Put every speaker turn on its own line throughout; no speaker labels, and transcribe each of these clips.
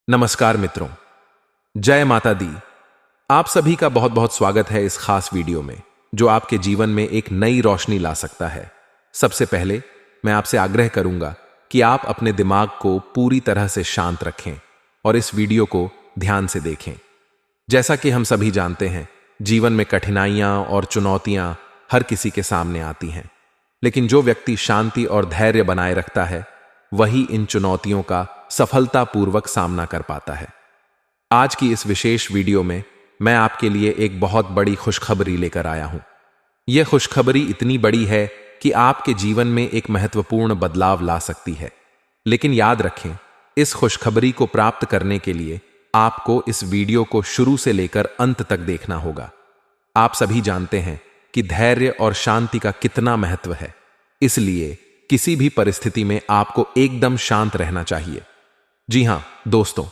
नमस्कार मित्रों, जय माता दी। आप सभी का बहुत बहुत स्वागत है इस खास वीडियो में जो आपके जीवन में एक नई रोशनी ला सकता है। सबसे पहले मैं आपसे आग्रह करूंगा कि आप अपने दिमाग को पूरी तरह से शांत रखें और इस वीडियो को ध्यान से देखें। जैसा कि हम सभी जानते हैं, जीवन में कठिनाइयां और चुनौतियां हर किसी के सामने आती हैं, लेकिन जो व्यक्ति शांति और धैर्य बनाए रखता है वही इन चुनौतियों का सफलतापूर्वक सामना कर पाता है। आज की इस विशेष वीडियो में मैं आपके लिए एक बहुत बड़ी खुशखबरी लेकर आया हूं। यह खुशखबरी इतनी बड़ी है कि आपके जीवन में एक महत्वपूर्ण बदलाव ला सकती है। लेकिन याद रखें, इस खुशखबरी को प्राप्त करने के लिए आपको इस वीडियो को शुरू से लेकर अंत तक देखना होगा। आप सभी जानते हैं कि धैर्य और शांति का कितना महत्व है, इसलिए किसी भी परिस्थिति में आपको एकदम शांत रहना चाहिए। जी हां दोस्तों,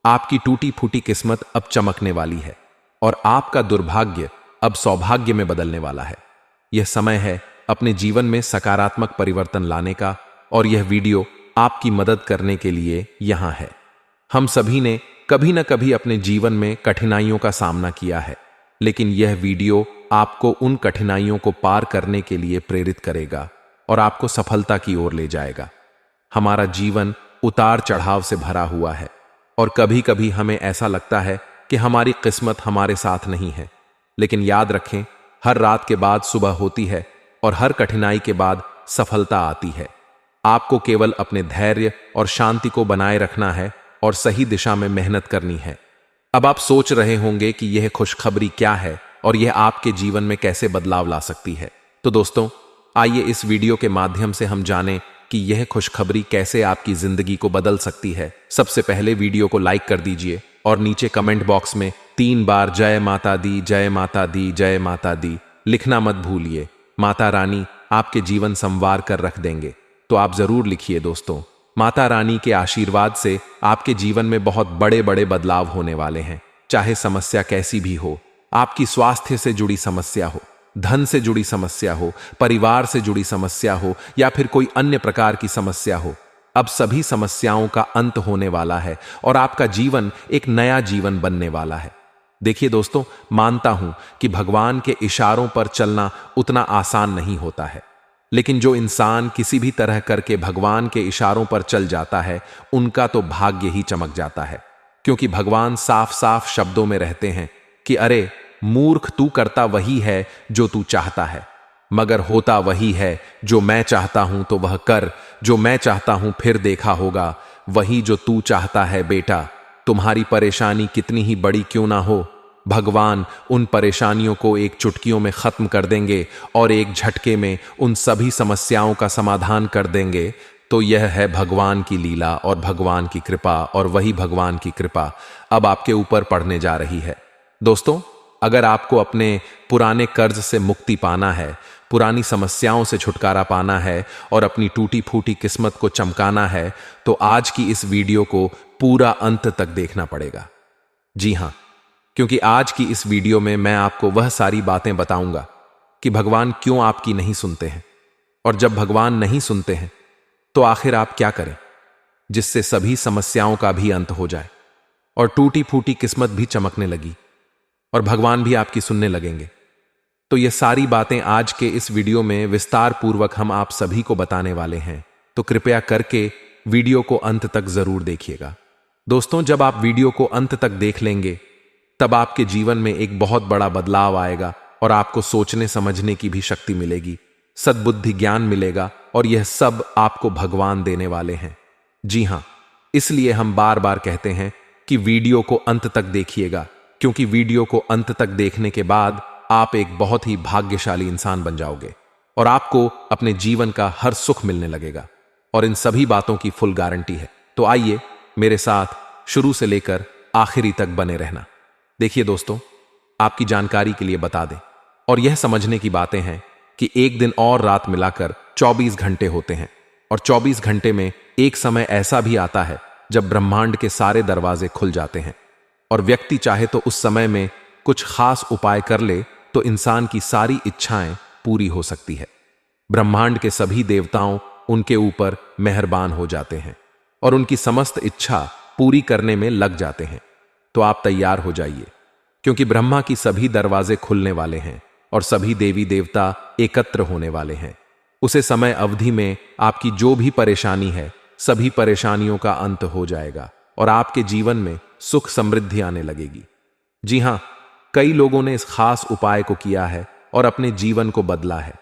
आपकी टूटी फूटी किस्मत अब चमकने वाली है और आपका दुर्भाग्य अब सौभाग्य में बदलने वाला है। यह समय है अपने जीवन में सकारात्मक परिवर्तन लाने का और यह वीडियो आपकी मदद करने के लिए यहां है। हम सभी ने कभी न कभी अपने जीवन में कठिनाइयों का सामना किया है, लेकिन यह वीडियो आपको उन कठिनाइयों को पार करने के लिए प्रेरित करेगा और आपको सफलता की ओर ले जाएगा। हमारा जीवन उतार चढ़ाव से भरा हुआ है और कभी कभी हमें ऐसा लगता है कि हमारी किस्मत हमारे साथ नहीं है, लेकिन याद रखें, हर रात के बाद सुबह होती है और हर कठिनाई के बाद सफलता आती है। आपको केवल अपने धैर्य और शांति को बनाए रखना है और सही दिशा में मेहनत करनी है। अब आप सोच रहे होंगे कि यह खुशखबरी क्या है और यह आपके जीवन में कैसे बदलाव ला सकती है। तो दोस्तों, आइए इस वीडियो के माध्यम से हम जानें कि यह खुशखबरी कैसे आपकी जिंदगी को बदल सकती है। सबसे पहले वीडियो को लाइक कर दीजिए और नीचे कमेंट बॉक्स में 3 बार जय माता दी, जय माता दी, जय माता दी लिखना मत भूलिए। माता रानी आपके जीवन संवार कर रख देंगे, तो आप जरूर लिखिए दोस्तों। माता रानी के आशीर्वाद से आपके जीवन में बहुत बड़े बड़े बदलाव होने वाले हैं। चाहे समस्या कैसी भी हो, आपकी स्वास्थ्य से जुड़ी समस्या हो, धन से जुड़ी समस्या हो, परिवार से जुड़ी समस्या हो या फिर कोई अन्य प्रकार की समस्या हो, अब सभी समस्याओं का अंत होने वाला है और आपका जीवन एक नया जीवन बनने वाला है। देखिए दोस्तों, मानता हूं कि भगवान के इशारों पर चलना उतना आसान नहीं होता है, लेकिन जो इंसान किसी भी तरह करके भगवान के इशारों पर चल जाता है उनका तो भाग्य ही चमक जाता है। क्योंकि भगवान साफ साफ शब्दों में रहते हैं कि अरे मूर्ख, तू करता वही है जो तू चाहता है, मगर होता वही है जो मैं चाहता हूं, तो वह कर जो मैं चाहता हूं, फिर देखा होगा वही जो तू चाहता है। बेटा, तुम्हारी परेशानी कितनी ही बड़ी क्यों ना हो, भगवान उन परेशानियों को एक चुटकियों में खत्म कर देंगे और एक झटके में उन सभी समस्याओं का समाधान कर देंगे। तो यह है भगवान की लीला और भगवान की कृपा, और वही भगवान की कृपा अब आपके ऊपर पड़ने जा रही है। दोस्तों, अगर आपको अपने पुराने कर्ज से मुक्ति पाना है, पुरानी समस्याओं से छुटकारा पाना है और अपनी टूटी फूटी किस्मत को चमकाना है, तो आज की इस वीडियो को पूरा अंत तक देखना पड़ेगा। जी हां, क्योंकि आज की इस वीडियो में मैं आपको वह सारी बातें बताऊंगा कि भगवान क्यों आपकी नहीं सुनते हैं, और जब भगवान नहीं सुनते हैं तो आखिर आप क्या करें जिससे सभी समस्याओं का भी अंत हो जाए और टूटी फूटी किस्मत भी चमकने लगी और भगवान भी आपकी सुनने लगेंगे। तो ये सारी बातें आज के इस वीडियो में विस्तार पूर्वक हम आप सभी को बताने वाले हैं, तो कृपया करके वीडियो को अंत तक जरूर देखिएगा। दोस्तों, जब आप वीडियो को अंत तक देख लेंगे तब आपके जीवन में एक बहुत बड़ा बदलाव आएगा और आपको सोचने समझने की भी शक्ति मिलेगी, सद्बुद्धि ज्ञान मिलेगा, और यह सब आपको भगवान देने वाले हैं। जी हां, इसलिए हम बार बार कहते हैं कि वीडियो को अंत तक देखिएगा, क्योंकि वीडियो को अंत तक देखने के बाद आप एक बहुत ही भाग्यशाली इंसान बन जाओगे और आपको अपने जीवन का हर सुख मिलने लगेगा, और इन सभी बातों की फुल गारंटी है। तो आइए मेरे साथ शुरू से लेकर आखिरी तक बने रहना। देखिए दोस्तों, आपकी जानकारी के लिए बता दें, और यह समझने की बातें हैं कि एक दिन और रात मिलाकर 24 घंटे होते हैं, और 24 घंटे में एक समय ऐसा भी आता है जब ब्रह्मांड के सारे दरवाजे खुल जाते हैं और व्यक्ति चाहे तो उस समय में कुछ खास उपाय कर ले तो इंसान की सारी इच्छाएं पूरी हो सकती है। ब्रह्मांड के सभी देवताओं उनके ऊपर मेहरबान हो जाते हैं और उनकी समस्त इच्छा पूरी करने में लग जाते हैं। तो आप तैयार हो जाइए, क्योंकि ब्रह्मा की सभी दरवाजे खुलने वाले हैं और सभी देवी देवता एकत्र होने वाले हैं। उसे समय अवधि में आपकी जो भी परेशानी है, सभी परेशानियों का अंत हो जाएगा और आपके जीवन में सुख समृद्धि आने लगेगी। जी हां, कई लोगों ने इस खास उपाय को किया है और अपने जीवन को बदला है।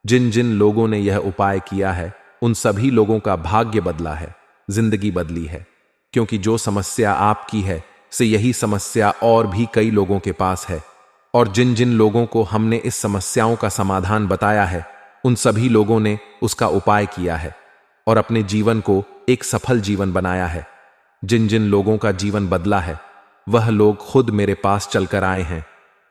जिन जिन लोगों ने यह उपाय किया है, उन सभी लोगों का भाग्य बदला है, जिंदगी बदली है। क्योंकि जो समस्या आपकी है, से यही समस्या और भी कई लोगों के पास है। और जिन जिन लोगों को हमने इस समस्याओं का समाधान बताया है, उन सभी लोगों ने उसका उपाय किया है और अपने जीवन को एक सफल जीवन बनाया है। जिन जिन लोगों का जीवन बदला है, वह लोग खुद मेरे पास चलकर आए हैं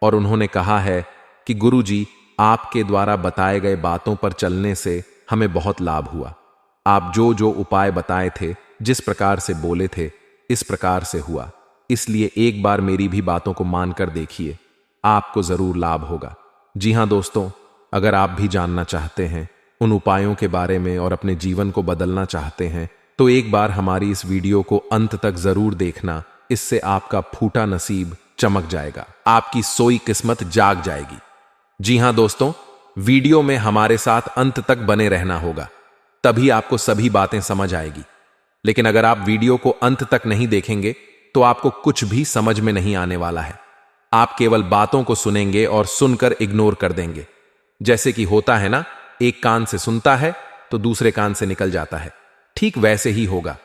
और उन्होंने कहा है कि गुरुजी, आपके द्वारा बताए गए बातों पर चलने से हमें बहुत लाभ हुआ। आप जो जो उपाय बताए थे, जिस प्रकार से बोले थे, इस प्रकार से हुआ। इसलिए एक बार मेरी भी बातों को मानकर देखिए, आपको जरूर लाभ होगा। जी हां दोस्तों, अगर आप भी जानना चाहते हैं उन उपायों के बारे में और अपने जीवन को बदलना चाहते हैं, तो एक बार हमारी इस वीडियो को अंत तक जरूर देखना। इससे आपका फूटा नसीब चमक जाएगा, आपकी सोई किस्मत जाग जाएगी। जी हां दोस्तों, वीडियो में हमारे साथ अंत तक बने रहना होगा, तभी आपको सभी बातें समझ आएगी। लेकिन अगर आप वीडियो को अंत तक नहीं देखेंगे तो आपको कुछ भी समझ में नहीं आने वाला है। आप केवल बातों को सुनेंगे और सुनकर इग्नोर कर देंगे। जैसे कि होता है ना, एक कान से सुनता है तो दूसरे कान से निकल जाता है, ठीक वैसे ही होगा।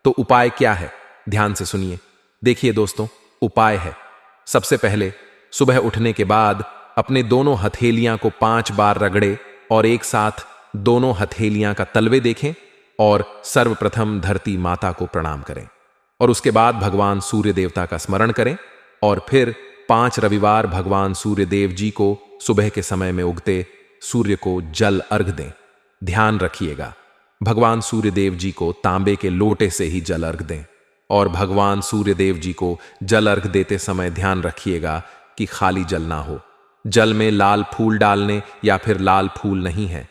तो उपाय क्या है, ध्यान से सुनिए। देखिए दोस्तों, उपाय है, सबसे पहले सुबह उठने के बाद अपने दोनों हथेलियां को 5 बार रगड़े और एक साथ दोनों हथेलियां का तलवे देखें और सर्वप्रथम धरती माता को प्रणाम करें और उसके बाद भगवान सूर्य देवता का स्मरण करें और फिर 5 रविवार भगवान सूर्य देव जी को सुबह के समय में उगते सूर्य को जल अर्घ दें। ध्यान रखिएगा, भगवान सूर्य देव जी को तांबे के लोटे से ही जल अर्घ दें और भगवान सूर्य देव जी को जल अर्घ देते समय ध्यान रखिएगा कि खाली जल ना हो। जल में लाल फूल डालने या फिर लाल फूल नहीं है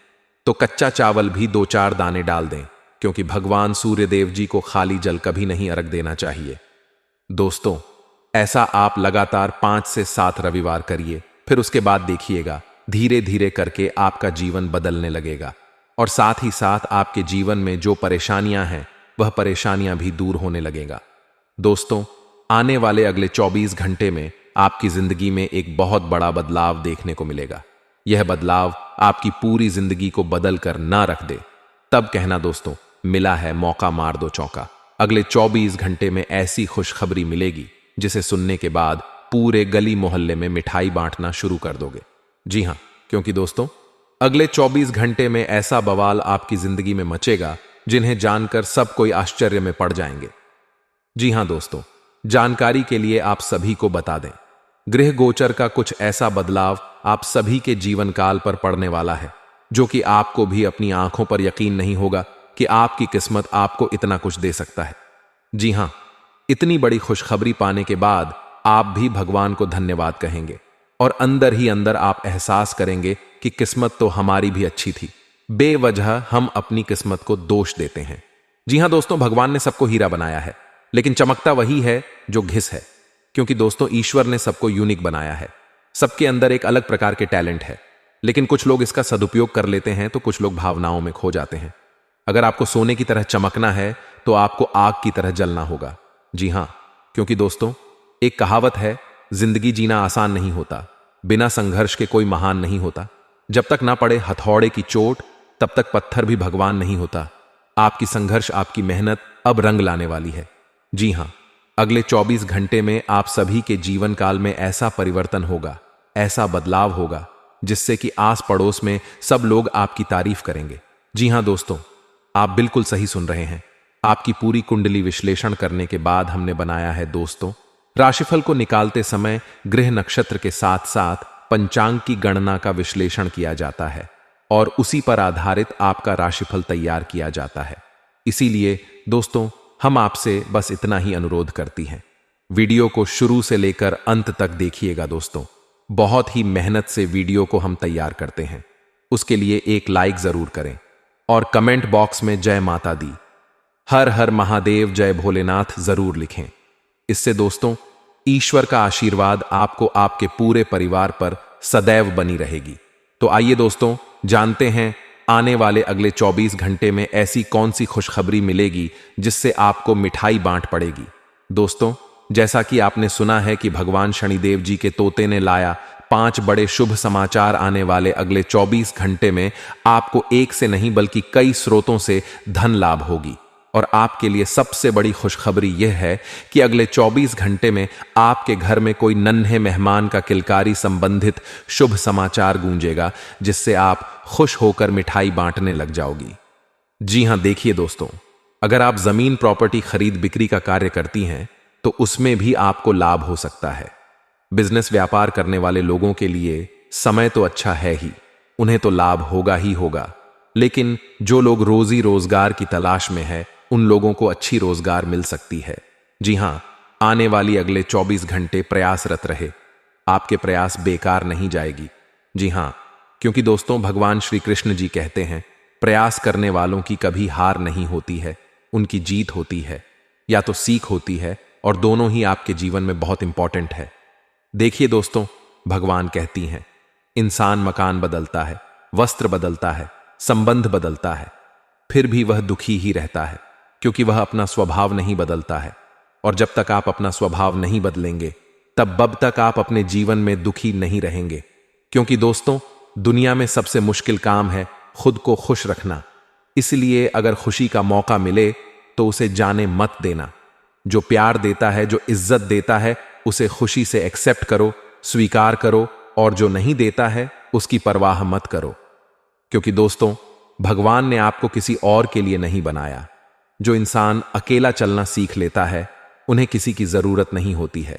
तो कच्चा चावल भी 2-4 दाने डाल दें, क्योंकि भगवान सूर्य देव जी को खाली जल कभी नहीं अर्घ देना चाहिए। दोस्तों, ऐसा आप लगातार 5 से 7 रविवार करिए। फिर उसके बाद देखिएगा, धीरे धीरे करके आपका जीवन बदलने लगेगा और साथ ही साथ आपके जीवन में जो परेशानियां हैं, वह परेशानियां भी दूर होने लगेगा। दोस्तों, आने वाले अगले 24 घंटे में आपकी जिंदगी में एक बहुत बड़ा बदलाव देखने को मिलेगा। यह बदलाव आपकी पूरी जिंदगी को बदल कर ना रख दे। तब कहना दोस्तों, मिला है मौका, मार दो चौका। अगले 24 घंटे में ऐसी खुशखबरी मिलेगी जिसे सुनने के बाद पूरे गली मोहल्ले में मिठाई बांटना शुरू कर दोगे। जी हां, क्योंकि दोस्तों, अगले 24 घंटे में ऐसा बवाल आपकी जिंदगी में मचेगा जिन्हें जानकर सब कोई आश्चर्य में पड़ जाएंगे। जी हां दोस्तों, जानकारी के लिए आप सभी को बता दें, गृह गोचर का कुछ ऐसा बदलाव आप सभी के जीवन काल पर पड़ने वाला है जो कि आपको भी अपनी आंखों पर यकीन नहीं होगा कि आपकी किस्मत आपको इतना कुछ दे सकता है। जी हां, इतनी बड़ी खुशखबरी पाने के बाद आप भी भगवान को धन्यवाद कहेंगे और अंदर ही अंदर आप एहसास करेंगे कि किस्मत तो हमारी भी अच्छी थी। बेवजह हम अपनी किस्मत को दोष देते हैं। जी हां दोस्तों, भगवान ने सबको हीरा बनाया है, लेकिन चमकता वही है जो घिस है। क्योंकि दोस्तों, ईश्वर ने सबको यूनिक बनाया है। सबके अंदर एक अलग प्रकार के टैलेंट है, लेकिन कुछ लोग इसका सदुपयोग कर लेते हैं तो कुछ लोग भावनाओं में खो जाते हैं। अगर आपको सोने की तरह चमकना है तो आपको आग की तरह जलना होगा। जी हां, क्योंकि दोस्तों, एक कहावत है, जिंदगी जीना आसान नहीं होता, बिना संघर्ष के कोई महान नहीं होता। जब तक ना पड़े हथौड़े की चोट, तब तक पत्थर भी भगवान नहीं होता। आपकी संघर्ष, आपकी मेहनत अब रंग लाने वाली है। जी हां, अगले 24 घंटे में आप सभी के जीवन काल में ऐसा परिवर्तन होगा, ऐसा बदलाव होगा, जिससे कि आस पड़ोस में सब लोग आपकी तारीफ करेंगे। जी हां दोस्तों, आप बिल्कुल सही सुन रहे हैं। आपकी पूरी कुंडली विश्लेषण करने के बाद हमने बनाया है दोस्तों, राशिफल को निकालते समय ग्रह नक्षत्र के साथ साथ पंचांग की गणना का विश्लेषण किया जाता है और उसी पर आधारित आपका राशिफल तैयार किया जाता है। इसीलिए दोस्तों, हम आपसे बस इतना ही अनुरोध करती हैं, वीडियो को शुरू से लेकर अंत तक देखिएगा दोस्तों। बहुत ही मेहनत से वीडियो को हम तैयार करते हैं, उसके लिए एक लाइक जरूर करें और कमेंट बॉक्स में जय माता दी हर हर महादेव जय भोलेनाथ जरूर लिखें। इससे दोस्तों ईश्वर का आशीर्वाद आपको आपके पूरे परिवार पर सदैव बनी रहेगी। तो आइए दोस्तों जानते हैं आने वाले अगले 24 घंटे में ऐसी कौन सी खुशखबरी मिलेगी जिससे आपको मिठाई बांट पड़ेगी। दोस्तों जैसा कि आपने सुना है कि भगवान शनिदेव जी के तोते ने लाया 5 बड़े शुभ समाचार। आने वाले अगले 24 घंटे में आपको एक से नहीं बल्कि कई स्रोतों से धन लाभ होगी। और आपके लिए सबसे बड़ी खुशखबरी यह है कि अगले 24 घंटे में आपके घर में कोई नन्हे मेहमान का किलकारी संबंधित शुभ समाचार गूंजेगा, जिससे आप खुश होकर मिठाई बांटने लग जाओगी। जी हां, देखिए दोस्तों, अगर आप जमीन प्रॉपर्टी खरीद बिक्री का कार्य करती हैं तो उसमें भी आपको लाभ हो सकता है। बिजनेस व्यापार करने वाले लोगों के लिए समय तो अच्छा है ही, उन्हें तो लाभ होगा ही होगा। लेकिन जो लोग रोजी रोजगार की तलाश में है उन लोगों को अच्छी रोजगार मिल सकती है। जी हां, आने वाली अगले 24 घंटे प्रयासरत रहे, आपके प्रयास बेकार नहीं जाएगी। जी हां, क्योंकि दोस्तों भगवान श्री कृष्ण जी कहते हैं प्रयास करने वालों की कभी हार नहीं होती है, उनकी जीत होती है या तो सीख होती है, और दोनों ही आपके जीवन में बहुत इंपॉर्टेंट है। देखिए दोस्तों, भगवान कहती हैं इंसान मकान बदलता है, वस्त्र बदलता है, संबंध बदलता है, फिर भी वह दुखी ही रहता है, क्योंकि वह अपना स्वभाव नहीं बदलता है। और जब तक आप अपना स्वभाव नहीं बदलेंगे तब तक आप अपने जीवन में दुखी नहीं रहेंगे। क्योंकि दोस्तों दुनिया में सबसे मुश्किल काम है खुद को खुश रखना। इसलिए अगर खुशी का मौका मिले तो उसे जाने मत देना। जो प्यार देता है, जो इज्जत देता है, उसे खुशी से एक्सेप्ट करो, स्वीकार करो, और जो नहीं देता है उसकी परवाह मत करो। क्योंकि दोस्तों भगवान ने आपको किसी और के लिए नहीं बनाया। जो इंसान अकेला चलना सीख लेता है उन्हें किसी की जरूरत नहीं होती है।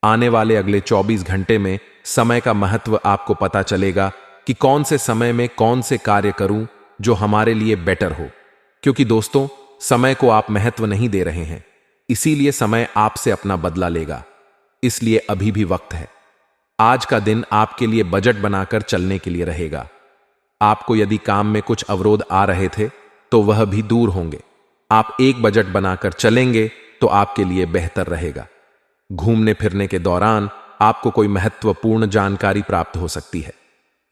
आने वाले अगले 24 घंटे में समय का महत्व आपको पता चलेगा कि कौन से समय में कौन से कार्य करूं जो हमारे लिए बेटर हो। क्योंकि दोस्तों समय को आप महत्व नहीं दे रहे हैं, इसीलिए समय आपसे अपना बदला लेगा। इसलिए अभी भी वक्त है। आज का दिन आपके लिए बजट बनाकर चलने के लिए रहेगा। आपको यदि काम में कुछ अवरोध आ रहे थे तो वह भी दूर होंगे। आप एक बजट बनाकर चलेंगे तो आपके लिए बेहतर रहेगा। घूमने फिरने के दौरान आपको कोई महत्वपूर्ण जानकारी प्राप्त हो सकती है।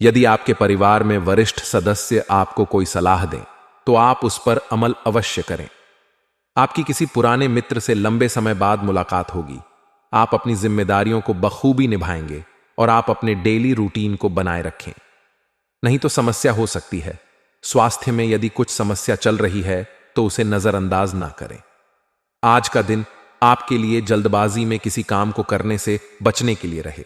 यदि आपके परिवार में वरिष्ठ सदस्य आपको कोई सलाह दें तो आप उस पर अमल अवश्य करें। आपकी किसी पुराने मित्र से लंबे समय बाद मुलाकात होगी। आप अपनी जिम्मेदारियों को बखूबी निभाएंगे और आप अपने डेली रूटीन को बनाए रखें, नहीं तो समस्या हो सकती है। स्वास्थ्य में यदि कुछ समस्या चल रही है तो उसे नजरअंदाज ना करें। आज का दिन आपके लिए जल्दबाजी में किसी काम को करने से बचने के लिए रहे।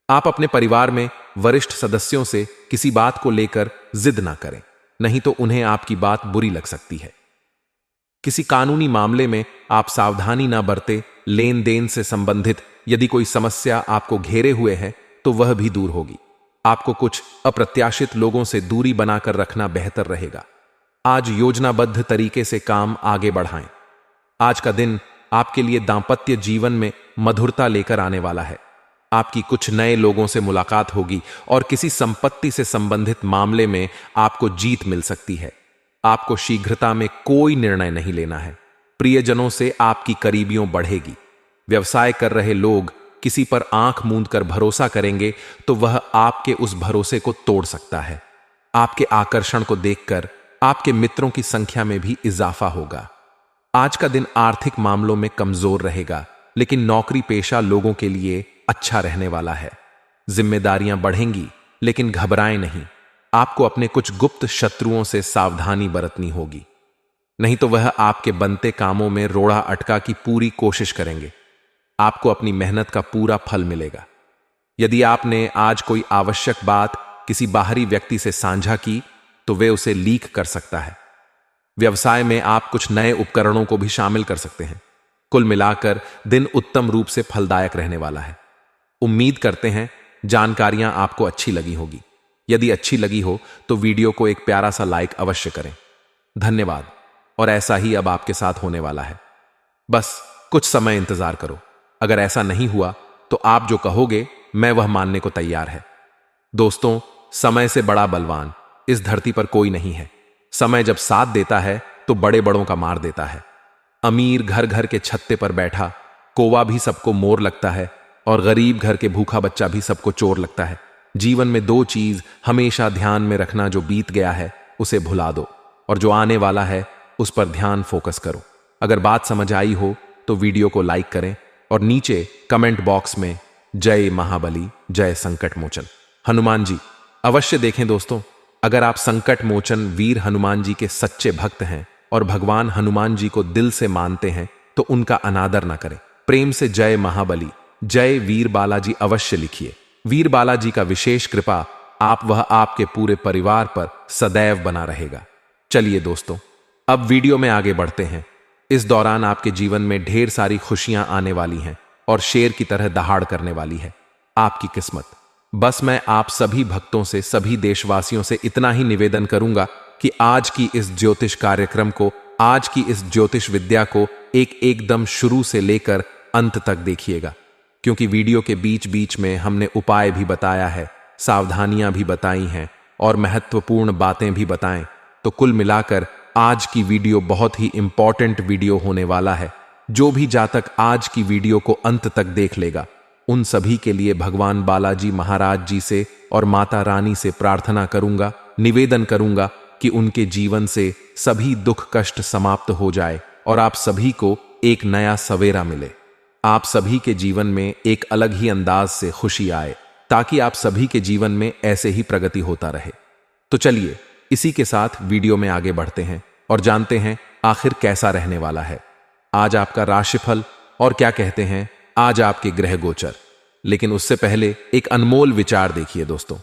आप अपने परिवार में वरिष्ठ सदस्यों से किसी बात को लेकर जिद ना करें, नहीं तो उन्हें आपकी बात बुरी लग सकती है। किसी कानूनी मामले में आप सावधानी ना बरते, लेन देन से संबंधित यदि कोई समस्या आपको घेरे हुए है तो वह भी दूर होगी। आपको कुछ अप्रत्याशित लोगों से दूरी बनाकर रखना बेहतर रहेगा। आज योजनाबद्ध तरीके से काम आगे बढ़ाएं। आज का दिन आपके लिए दांपत्य जीवन में मधुरता लेकर आने वाला है। आपकी कुछ नए लोगों से मुलाकात होगी और किसी संपत्ति से संबंधित मामले में आपको जीत मिल सकती है। आपको शीघ्रता में कोई निर्णय नहीं लेना है। प्रियजनों से आपकी करीबियों बढ़ेगी। व्यवसाय कर रहे लोग किसी पर आंख मूंद कर भरोसा करेंगे तो वह आपके उस भरोसे को तोड़ सकता है। आपके आकर्षण को देखकर आपके मित्रों की संख्या में भी इजाफा होगा। आज का दिन आर्थिक मामलों में कमजोर रहेगा, लेकिन नौकरी पेशा लोगों के लिए अच्छा रहने वाला है। जिम्मेदारियां बढ़ेंगी, लेकिन घबराएं नहीं। आपको अपने कुछ गुप्त शत्रुओं से सावधानी बरतनी होगी, नहीं तो वह आपके बनते कामों में रोड़ा अटका की पूरी कोशिश करेंगे। आपको अपनी मेहनत का पूरा फल मिलेगा। यदि आपने आज कोई आवश्यक बात किसी बाहरी व्यक्ति से साझा की तो वे उसे लीक कर सकता है। व्यवसाय में आप कुछ नए उपकरणों को भी शामिल कर सकते हैं। कुल मिलाकर दिन उत्तम रूप से फलदायक रहने वाला है। उम्मीद करते हैं जानकारियां आपको अच्छी लगी होगी। यदि अच्छी लगी हो तो वीडियो को एक प्यारा सा लाइक अवश्य करें। धन्यवाद। और ऐसा ही अब आपके साथ होने वाला है। बस कुछ समय इंतजार करो। अगर ऐसा नहीं हुआ तो आप जो कहोगे मैं वह मानने को तैयार है। दोस्तों, समय से बड़ा बलवान इस धरती पर कोई नहीं है। समय जब साथ देता है तो बड़े बड़ों का मार देता है। अमीर घर घर के छत्ते पर बैठा कौवा भी सबको मोर लगता है, और गरीब घर के भूखा बच्चा भी सबको चोर लगता है। जीवन में दो चीज हमेशा ध्यान में रखना, जो बीत गया है उसे भुला दो, और जो आने वाला है उस पर ध्यान फोकस करो। अगर बात समझ आई हो तो वीडियो को लाइक करें और नीचे कमेंट बॉक्स में जय महाबली, जय संकट मोचन हनुमान जी अवश्य देखें। दोस्तों, अगर आप संकट मोचन वीर हनुमान जी के सच्चे भक्त हैं और भगवान हनुमान जी को दिल से मानते हैं तो उनका अनादर न करें। प्रेम से जय महाबली, जय वीर बालाजी अवश्य लिखिए। वीर बालाजी का विशेष कृपा वह आपके पूरे परिवार पर सदैव बना रहेगा। चलिए दोस्तों, अब वीडियो में आगे बढ़ते हैं। इस दौरान आपके जीवन में ढेर सारी खुशियां आने वाली हैं और शेर की तरह दहाड़ करने वाली है आपकी किस्मत। बस मैं आप सभी भक्तों से, सभी देशवासियों से इतना ही निवेदन करूंगा कि आज की इस ज्योतिष कार्यक्रम को, आज की इस ज्योतिष विद्या को एकदम शुरू से लेकर अंत तक देखिएगा, क्योंकि वीडियो के बीच बीच में हमने उपाय भी बताया है, सावधानियां भी बताई हैं और महत्वपूर्ण बातें भी बताएं। तो कुल मिलाकर आज की वीडियो बहुत ही इंपॉर्टेंट वीडियो होने वाला है। जो भी जातक आज की वीडियो को अंत तक देख लेगा, उन सभी के लिए भगवान बालाजी महाराज जी से और माता रानी से प्रार्थना करूंगा, निवेदन करूंगा कि उनके जीवन से सभी दुख कष्ट समाप्त हो जाए और आप सभी को एक नया सवेरा मिले। आप सभी के जीवन में एक अलग ही अंदाज से खुशी आए, ताकि आप सभी के जीवन में ऐसे ही प्रगति होता रहे। तो चलिए इसी के साथ वीडियो में आगे बढ़ते हैं और जानते हैं आखिर कैसा रहने वाला है आज आपका राशिफल और क्या कहते हैं आज आपके ग्रह गोचर। लेकिन उससे पहले एक अनमोल विचार देखिए दोस्तों।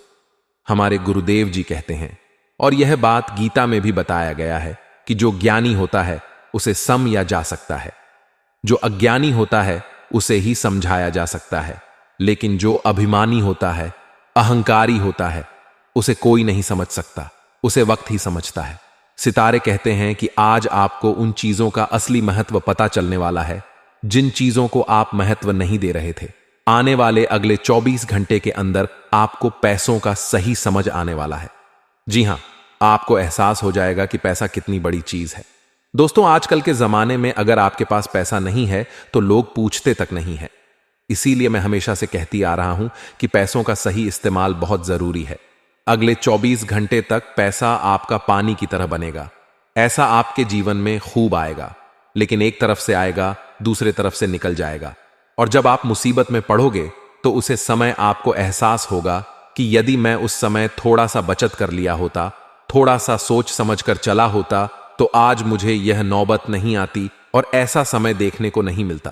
हमारे गुरुदेव जी कहते हैं, और यह बात गीता में भी बताया गया है, कि जो ज्ञानी होता है उसे समझा जा सकता है, जो अज्ञानी होता है उसे ही समझाया जा सकता है, लेकिन जो अभिमानी होता है, अहंकारी होता है, उसे कोई नहीं समझ सकता, उसे वक्त ही समझता है। सितारे कहते हैं कि आज आपको उन चीजों का असली महत्व पता चलने वाला है जिन चीजों को आप महत्व नहीं दे रहे थे। आने वाले अगले 24 घंटे के अंदर आपको पैसों का सही समझ आने वाला है। जी हां, आपको एहसास हो जाएगा कि पैसा कितनी बड़ी चीज है। दोस्तों, आजकल के जमाने में अगर आपके पास पैसा नहीं है तो लोग पूछते तक नहीं है। इसीलिए मैं हमेशा से कहती आ रहा हूं कि पैसों का सही इस्तेमाल बहुत जरूरी है। अगले 24 घंटे तक पैसा आपका पानी की तरह बनेगा। ऐसा आपके जीवन में खूब आएगा, लेकिन एक तरफ से आएगा, दूसरे तरफ से निकल जाएगा। और जब आप मुसीबत में पड़ोगे तो उसे समय आपको एहसास होगा कि यदि मैं उस समय थोड़ा सा बचत कर लिया होता, थोड़ा सा सोच समझ कर चला होता, तो आज मुझे यह नौबत नहीं आती और ऐसा समय देखने को नहीं मिलता।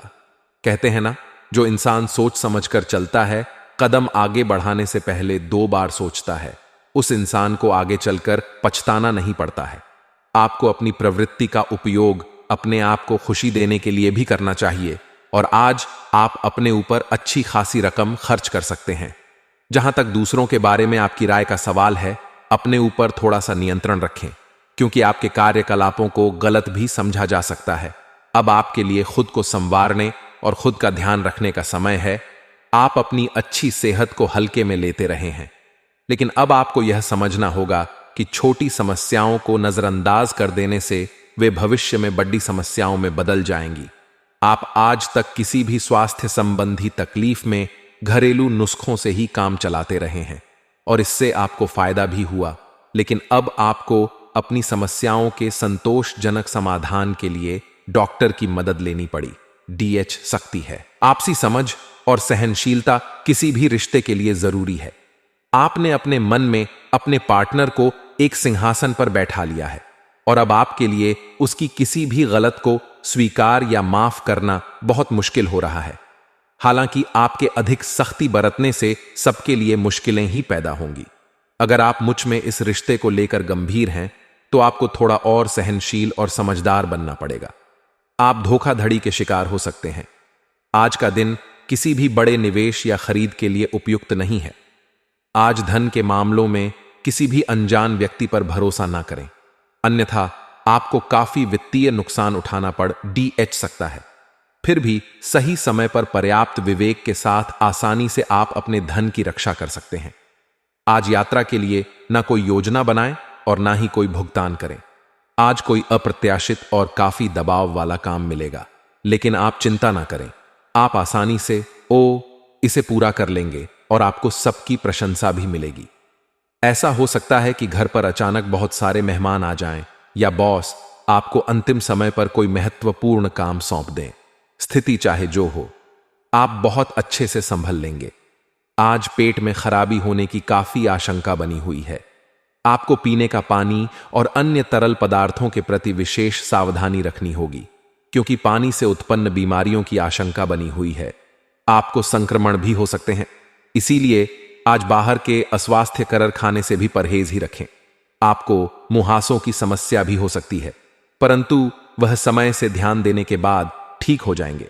कहते हैं ना, जो इंसान सोच समझ कर चलता है, कदम आगे बढ़ाने से पहले 2 बार सोचता है, उस इंसान को आगे चलकर पछताना नहीं पड़ता है। आपको अपनी प्रवृत्ति का उपयोग अपने आप को खुशी देने के लिए भी करना चाहिए, और आज आप अपने ऊपर अच्छी खासी रकम खर्च कर सकते हैं। जहां तक दूसरों के बारे में आपकी राय का सवाल है, अपने ऊपर थोड़ा सा नियंत्रण रखें, क्योंकि आपके कार्यकलापों को गलत भी समझा जा सकता है। अब आपके लिए खुद को संवारने और खुद का ध्यान रखने का समय है। आप अपनी अच्छी सेहत को हल्के में लेते रहे हैं, लेकिन अब आपको यह समझना होगा कि छोटी समस्याओं को नजरअंदाज कर देने से वे भविष्य में बड़ी समस्याओं में बदल जाएंगी। आप आज तक किसी भी स्वास्थ्य संबंधी तकलीफ में घरेलू नुस्खों से ही काम चलाते रहे हैं और इससे आपको फायदा भी हुआ, लेकिन अब आपको अपनी समस्याओं के संतोषजनक समाधान के लिए डॉक्टर की मदद लेनी पड़ी। DH सकती है। आपसी समझ और सहनशीलता किसी भी रिश्ते के लिए जरूरी है। आपने अपने मन में अपने पार्टनर को एक सिंहासन पर बैठा लिया है और अब आपके लिए उसकी किसी भी गलत को स्वीकार या माफ करना बहुत मुश्किल हो रहा है। हालांकि आपके अधिक सख्ती बरतने से सबके लिए मुश्किलें ही पैदा होंगी। अगर आप मुझ में इस रिश्ते को लेकर गंभीर हैं तो आपको थोड़ा और सहनशील और समझदार बनना पड़ेगा। आप धोखाधड़ी के शिकार हो सकते हैं। आज का दिन किसी भी बड़े निवेश या खरीद के लिए उपयुक्त नहीं है। आज धन के मामलों में किसी भी अनजान व्यक्ति पर भरोसा ना करें, अन्यथा आपको काफी वित्तीय नुकसान उठाना पड़ DH सकता है। फिर भी सही समय पर पर्याप्त विवेक के साथ आसानी से आप अपने धन की रक्षा कर सकते हैं। आज यात्रा के लिए ना कोई योजना बनाएं और ना ही कोई भुगतान करें। आज कोई अप्रत्याशित और काफी दबाव वाला काम मिलेगा, लेकिन आप चिंता ना करें। आप आसानी से इसे पूरा कर लेंगे और आपको सबकी प्रशंसा भी मिलेगी। ऐसा हो सकता है कि घर पर अचानक बहुत सारे मेहमान आ जाएं या बॉस आपको अंतिम समय पर कोई महत्वपूर्ण काम सौंप दें। स्थिति चाहे जो हो, आप बहुत अच्छे से संभल लेंगे। आज पेट में खराबी होने की काफी आशंका बनी हुई है। आपको पीने का पानी और अन्य तरल पदार्थों के प्रति विशेष सावधानी रखनी होगी, क्योंकि पानी से उत्पन्न बीमारियों की आशंका बनी हुई है। आपको संक्रमण भी हो सकते हैं, इसीलिए आज बाहर के अस्वास्थ्यकर खाने से भी परहेज ही रखें। आपको मुहासों की समस्या भी हो सकती है, परंतु वह समय से ध्यान देने के बाद ठीक हो जाएंगे।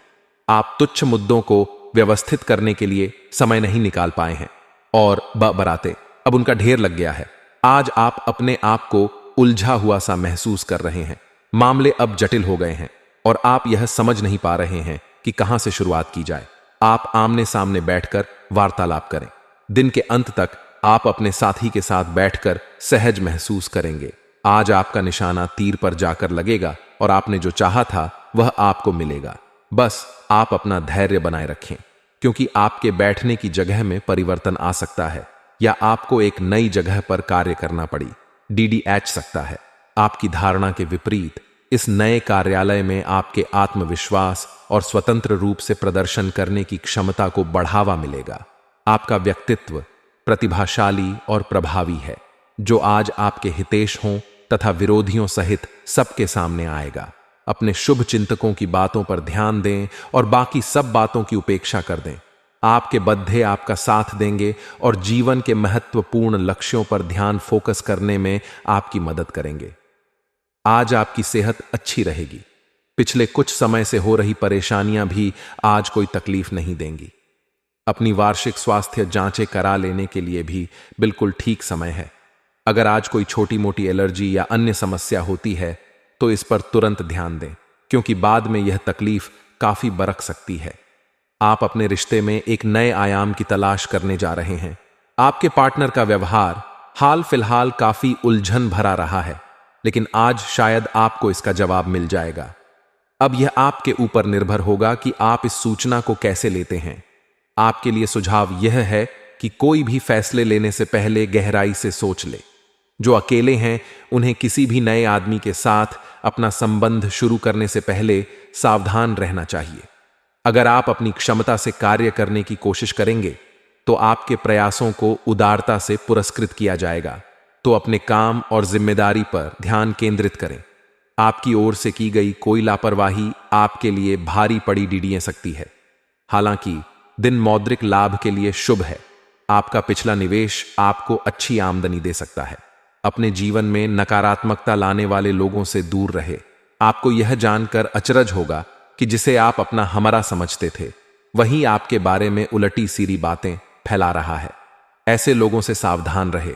आप तुच्छ मुद्दों को व्यवस्थित करने के लिए समय नहीं निकाल पाए हैं और बराते अब उनका ढेर लग गया है। आज आप अपने आप को उलझा हुआ सा महसूस कर रहे हैं। मामले अब जटिल हो गए हैं और आप यह समझ नहीं पा रहे हैं कि कहां से शुरुआत की जाए। आप आमने सामने बैठकर वार्तालाप करें। दिन के अंत तक आप अपने साथी के साथ बैठकर सहज महसूस करेंगे। आज आपका निशाना तीर पर जाकर लगेगा और आपने जो चाहा था वह आपको मिलेगा। बस आप अपना धैर्य बनाए रखें, क्योंकि आपके बैठने की जगह में परिवर्तन आ सकता है या आपको एक नई जगह पर कार्य करना पड़ी DDH सकता है। आपकी धारणा के विपरीत इस नए कार्यालय में आपके आत्मविश्वास और स्वतंत्र रूप से प्रदर्शन करने की क्षमता को बढ़ावा मिलेगा। आपका व्यक्तित्व प्रतिभाशाली और प्रभावी है, जो आज आपके हितैषियों तथा विरोधियों सहित सबके सामने आएगा। अपने शुभ चिंतकों की बातों पर ध्यान दें और बाकी सब बातों की उपेक्षा कर दें। आपके बद्धे आपका साथ देंगे और जीवन के महत्वपूर्ण लक्ष्यों पर ध्यान फोकस करने में आपकी मदद करेंगे। आज आपकी सेहत अच्छी रहेगी। पिछले कुछ समय से हो रही परेशानियां भी आज कोई तकलीफ नहीं देंगी। अपनी वार्षिक स्वास्थ्य जांचें करा लेने के लिए भी बिल्कुल ठीक समय है। अगर आज कोई छोटी मोटी एलर्जी या अन्य समस्या होती है तो इस पर तुरंत ध्यान दें, क्योंकि बाद में यह तकलीफ काफी बरक सकती है। आप अपने रिश्ते में एक नए आयाम की तलाश करने जा रहे हैं। आपके पार्टनर का व्यवहार हाल फिलहाल काफी उलझन भरा रहा है, लेकिन आज शायद आपको इसका जवाब मिल जाएगा। अब यह आपके ऊपर निर्भर होगा कि आप इस सूचना को कैसे लेते हैं। आपके लिए सुझाव यह है कि कोई भी फैसले लेने से पहले गहराई से सोच ले। जो अकेले हैं उन्हें किसी भी नए आदमी के साथ अपना संबंध शुरू करने से पहले सावधान रहना चाहिए। अगर आप अपनी क्षमता से कार्य करने की कोशिश करेंगे तो आपके प्रयासों को उदारता से पुरस्कृत किया जाएगा। तो अपने काम और जिम्मेदारी पर ध्यान केंद्रित करें। आपकी ओर से की गई कोई लापरवाही आपके लिए भारी पड़ी डीडीए सकती है। हालांकि दिन मौद्रिक लाभ के लिए शुभ है। आपका पिछला निवेश आपको अच्छी आमदनी दे सकता है। अपने जीवन में नकारात्मकता लाने वाले लोगों से दूर रहे। आपको यह जानकर अचरज होगा कि जिसे आप अपना हमरा समझते थे वही आपके बारे में उलटी सीरी बातें फैला रहा है। ऐसे लोगों से सावधान रहे।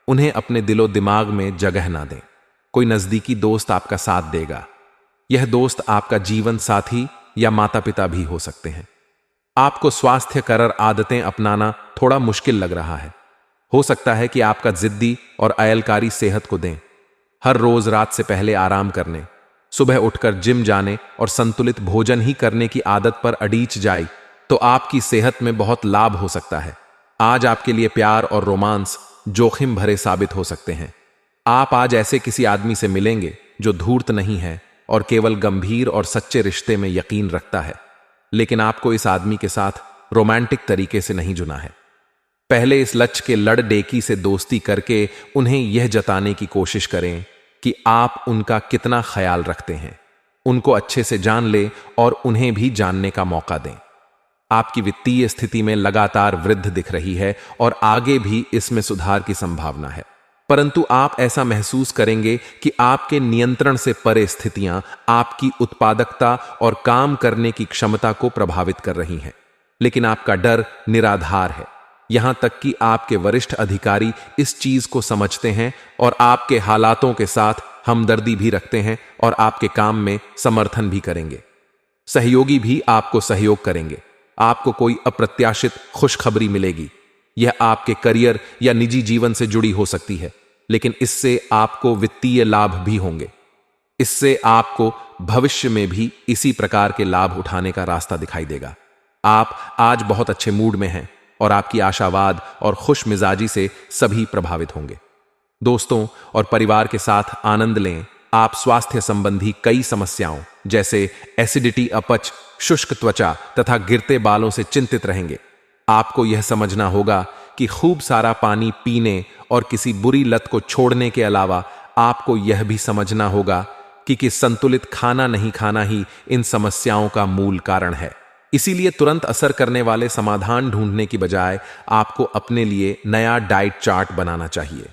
उन्हें अपने दिलो दिमाग में जगह ना दें। कोई नजदीकी दोस्त आपका साथ देगा। यह दोस्त आपका जीवन साथी या माता पिता भी हो सकते हैं। आपको स्वास्थ्यकर आदतें अपनाना थोड़ा मुश्किल लग रहा है। हो सकता है कि आपका जिद्दी और अयलकारी सेहत को दें। हर रोज रात से पहले आराम करने, सुबह उठकर जिम जाने और संतुलित भोजन ही करने की आदत पर अड़ीच जाए तो आपकी सेहत में बहुत लाभ हो सकता है। आज आपके लिए प्यार और रोमांस जोखिम भरे साबित हो सकते हैं। आप आज ऐसे किसी आदमी से मिलेंगे जो धूर्त नहीं है और केवल गंभीर और सच्चे रिश्ते में यकीन रखता है। लेकिन आपको इस आदमी के साथ रोमांटिक तरीके से नहीं जुना है। पहले इस लच के लड़ डेकी से दोस्ती करके उन्हें यह जताने की कोशिश करें कि आप उनका कितना ख्याल रखते हैं। उनको अच्छे से जान ले और उन्हें भी जानने का मौका दें। आपकी वित्तीय स्थिति में लगातार वृद्धि दिख रही है और आगे भी इसमें सुधार की संभावना है, परंतु आप ऐसा महसूस करेंगे कि आपके नियंत्रण से परे स्थितियां आपकी उत्पादकता और काम करने की क्षमता को प्रभावित कर रही हैं। लेकिन आपका डर निराधार है। यहां तक कि आपके वरिष्ठ अधिकारी इस चीज को समझते हैं और आपके हालातों के साथ हमदर्दी भी रखते हैं और आपके काम में समर्थन भी करेंगे। सहयोगी भी आपको सहयोग करेंगे। आपको कोई अप्रत्याशित खुशखबरी मिलेगी। यह आपके करियर या निजी जीवन से जुड़ी हो सकती है, लेकिन इससे आपको वित्तीय लाभ भी होंगे। इससे आपको भविष्य में भी इसी प्रकार के लाभ उठाने का रास्ता दिखाई देगा। आप आज बहुत अच्छे मूड में हैं और आपकी आशावाद और खुश मिजाजी से सभी प्रभावित होंगे। दोस्तों और परिवार के साथ आनंद लें। आप स्वास्थ्य संबंधी कई समस्याओं जैसे एसिडिटी, अपच, शुष्क त्वचा तथा गिरते बालों से चिंतित रहेंगे। आपको यह समझना होगा कि खूब सारा पानी पीने और किसी बुरी लत को छोड़ने के अलावा आपको यह भी समझना होगा कि संतुलित खाना नहीं खाना ही इन समस्याओं का मूल कारण है। इसीलिए तुरंत असर करने वाले समाधान ढूंढने की बजाय आपको अपने लिए नया डाइट चार्ट बनाना चाहिए।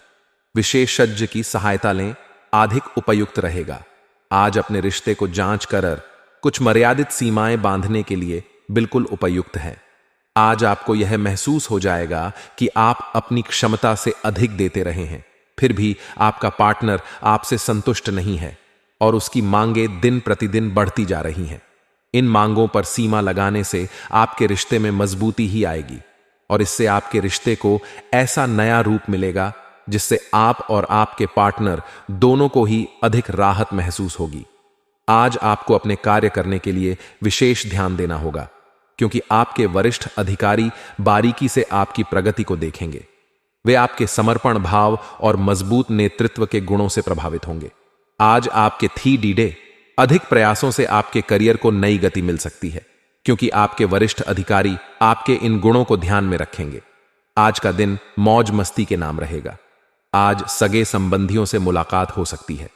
विशेषज्ञ की सहायता लें, अधिक उपयुक्त रहेगा। आज अपने रिश्ते को जांच कर कुछ मर्यादित सीमाएं बांधने के लिए बिल्कुल उपयुक्त है। आज आपको यह महसूस हो जाएगा कि आप अपनी क्षमता से अधिक देते रहे हैं, फिर भी आपका पार्टनर आपसे संतुष्ट नहीं है और उसकी मांगें दिन प्रतिदिन बढ़ती जा रही हैं। इन मांगों पर सीमा लगाने से आपके रिश्ते में मजबूती ही आएगी और इससे आपके रिश्ते को ऐसा नया रूप मिलेगा जिससे आप और आपके पार्टनर दोनों को ही अधिक राहत महसूस होगी। आज आपको अपने कार्य करने के लिए विशेष ध्यान देना होगा, क्योंकि आपके वरिष्ठ अधिकारी बारीकी से आपकी प्रगति को देखेंगे। वे आपके समर्पण भाव और मजबूत नेतृत्व के गुणों से प्रभावित होंगे। आज आपके थी अधिक प्रयासों से आपके करियर को नई गति मिल सकती है, क्योंकि आपके वरिष्ठ अधिकारी आपके इन गुणों को ध्यान में रखेंगे। आज का दिन मौज मस्ती के नाम रहेगा। आज सगे संबंधियों से मुलाकात हो सकती है।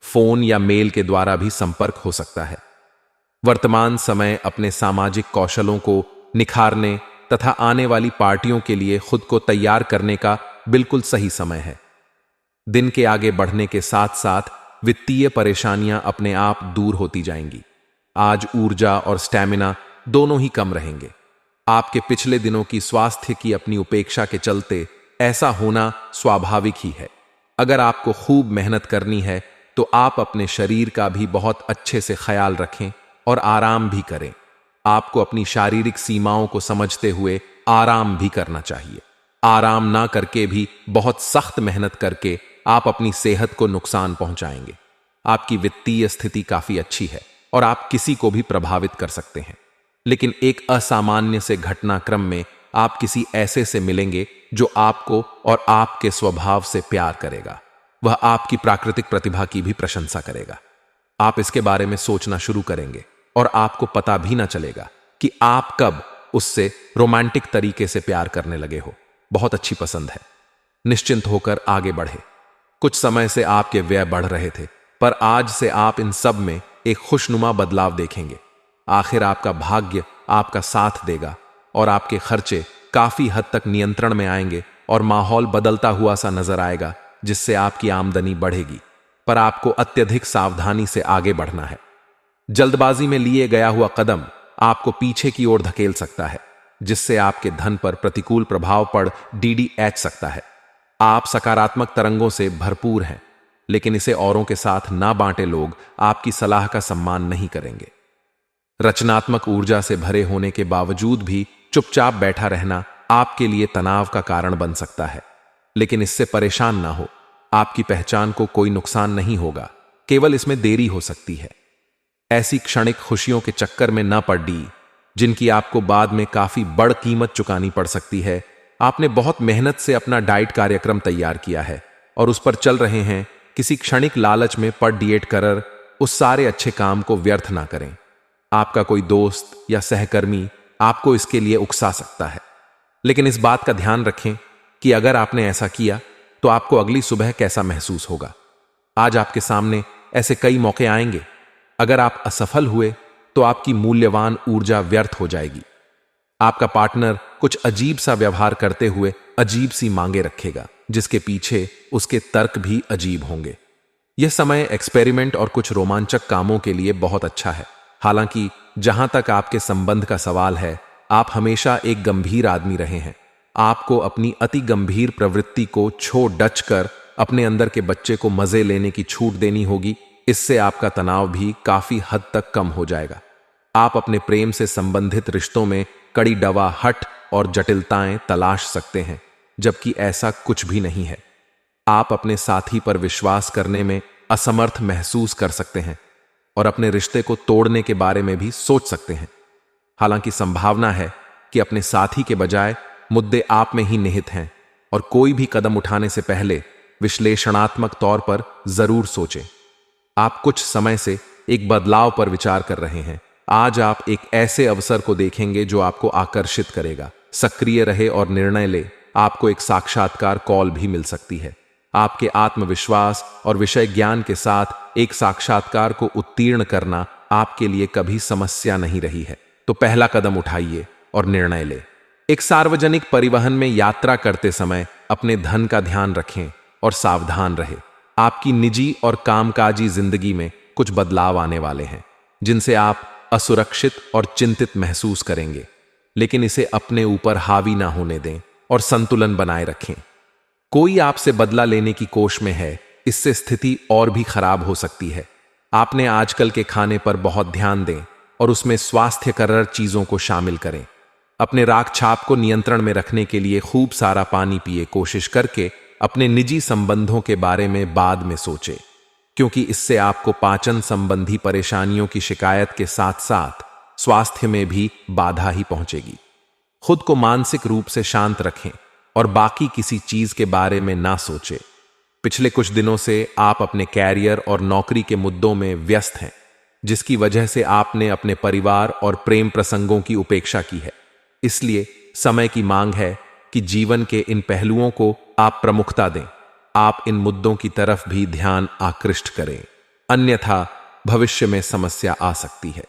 फोन या मेल के द्वारा भी संपर्क हो सकता है। वर्तमान समय अपने सामाजिक कौशलों को निखारने तथा आने वाली पार्टियों के लिए खुद को तैयार करने का बिल्कुल सही समय है। दिन के आगे बढ़ने के साथ साथ वित्तीय परेशानियां अपने आप दूर होती जाएंगी। आज ऊर्जा और स्टैमिना दोनों ही कम रहेंगे। आपके पिछले दिनों की स्वास्थ्य की अपनी उपेक्षा के चलते ऐसा होना स्वाभाविक ही है। अगर आपको खूब मेहनत करनी है तो आप अपने शरीर का भी बहुत अच्छे से ख्याल रखें और आराम भी करें। आपको अपनी शारीरिक सीमाओं को समझते हुए आराम भी करना चाहिए। आराम ना करके भी बहुत सख्त मेहनत करके आप अपनी सेहत को नुकसान पहुंचाएंगे। आपकी वित्तीय स्थिति काफी अच्छी है और आप किसी को भी प्रभावित कर सकते हैं, लेकिन एक असामान्य से घटनाक्रम में आप किसी ऐसे से मिलेंगे जो आपको और आपके स्वभाव से प्यार करेगा। वह आपकी प्राकृतिक प्रतिभा की भी प्रशंसा करेगा। आप इसके बारे में सोचना शुरू करेंगे और आपको पता भी ना चलेगा कि आप कब उससे रोमांटिक तरीके से प्यार करने लगे हो। बहुत अच्छी पसंद है। निश्चिंत होकर आगे बढ़े। कुछ समय से आपके व्यय बढ़ रहे थे, पर आज से आप इन सब में एक खुशनुमा बदलाव देखेंगे। आखिर आपका भाग्य आपका साथ देगा और आपके खर्चे काफी हद तक नियंत्रण में आएंगे और माहौल बदलता हुआ सा नजर आएगा, जिससे आपकी आमदनी बढ़ेगी। पर आपको अत्यधिक सावधानी से आगे बढ़ना है। जल्दबाजी में लिए गया हुआ कदम आपको पीछे की ओर धकेल सकता है, जिससे आपके धन पर प्रतिकूल प्रभाव पड़ DDH सकता है। आप सकारात्मक तरंगों से भरपूर हैं, लेकिन इसे औरों के साथ ना बांटे लोग आपकी सलाह का सम्मान नहीं करेंगे। रचनात्मक ऊर्जा से भरे होने के बावजूद भी चुपचाप बैठा रहना आपके लिए तनाव का कारण बन सकता है, लेकिन इससे परेशान ना हो। आपकी पहचान को कोई नुकसान नहीं होगा, केवल इसमें देरी हो सकती है। ऐसी क्षणिक खुशियों के चक्कर में न पड़ी जिनकी आपको बाद में काफी बड़ कीमत चुकानी पड़ सकती है। आपने बहुत मेहनत से अपना डाइट कार्यक्रम तैयार किया है और उस पर चल रहे हैं। किसी क्षणिक लालच में पड़ डिएट कर उस सारे अच्छे काम को व्यर्थ ना करें। आपका कोई दोस्त या सहकर्मी आपको इसके लिए उकसा सकता है, लेकिन इस बात का ध्यान रखें कि अगर आपने ऐसा किया तो आपको अगली सुबह कैसा महसूस होगा। आज आपके सामने ऐसे कई मौके आएंगे। अगर आप असफल हुए तो आपकी मूल्यवान ऊर्जा व्यर्थ हो जाएगी। आपका पार्टनर कुछ अजीब सा व्यवहार करते हुए अजीब सी मांगे रखेगा, जिसके पीछे उसके तर्क भी अजीब होंगे। यह समय एक्सपेरिमेंट और कुछ रोमांचक कामों के लिए बहुत अच्छा है। हालांकि जहां तक आपके संबंध का सवाल है, आप हमेशा एक गंभीर आदमी रहे हैं। आपको अपनी अति गंभीर प्रवृत्ति को डच कर अपने अंदर के बच्चे को मजे लेने की छूट देनी होगी। इससे आपका तनाव भी काफी हद तक कम हो जाएगा। आप अपने प्रेम से संबंधित रिश्तों में कड़ी डवाहट और जटिलताएं तलाश सकते हैं, जबकि ऐसा कुछ भी नहीं है। आप अपने साथी पर विश्वास करने में असमर्थ महसूस कर सकते हैं और अपने रिश्ते को तोड़ने के बारे में भी सोच सकते हैं। हालांकि संभावना है कि अपने साथी के बजाय मुद्दे आप में ही निहित हैं और कोई भी कदम उठाने से पहले विश्लेषणात्मक तौर पर जरूर सोचें। आप कुछ समय से एक बदलाव पर विचार कर रहे हैं। आज आप एक ऐसे अवसर को देखेंगे जो आपको आकर्षित करेगा। सक्रिय रहे और निर्णय ले। आपको एक साक्षात्कार कॉल भी मिल सकती है। आपके आत्मविश्वास और विषय ज्ञान के साथ एक साक्षात्कार को उत्तीर्ण करना आपके लिए कभी समस्या नहीं रही है। तो पहला कदम उठाइए और निर्णय ले। एक सार्वजनिक परिवहन में यात्रा करते समय अपने धन का ध्यान रखें और सावधान रहें। आपकी निजी और कामकाजी जिंदगी में कुछ बदलाव आने वाले हैं जिनसे आप असुरक्षित और चिंतित महसूस करेंगे, लेकिन इसे अपने ऊपर हावी ना होने दें और संतुलन बनाए रखें। कोई आपसे बदला लेने की कोशिश में है, इससे स्थिति और भी खराब हो सकती है। आपने आजकल के खाने पर बहुत ध्यान दें और उसमें स्वास्थ्यकर चीजों को शामिल करें। अपने राग छाप को नियंत्रण में रखने के लिए खूब सारा पानी पिए। कोशिश करके अपने निजी संबंधों के बारे में बाद में सोचें, क्योंकि इससे आपको पाचन संबंधी परेशानियों की शिकायत के साथ साथ स्वास्थ्य में भी बाधा ही पहुंचेगी। खुद को मानसिक रूप से शांत रखें और बाकी किसी चीज के बारे में ना सोचें। पिछले कुछ दिनों से आप अपने कैरियर और नौकरी के मुद्दों में व्यस्त हैं, जिसकी वजह से आपने अपने परिवार और प्रेम प्रसंगों की उपेक्षा की है। इसलिए समय की मांग है कि जीवन के इन पहलुओं को आप प्रमुखता दें। आप इन मुद्दों की तरफ भी ध्यान आकृष्ट करें, अन्यथा भविष्य में समस्या आ सकती है।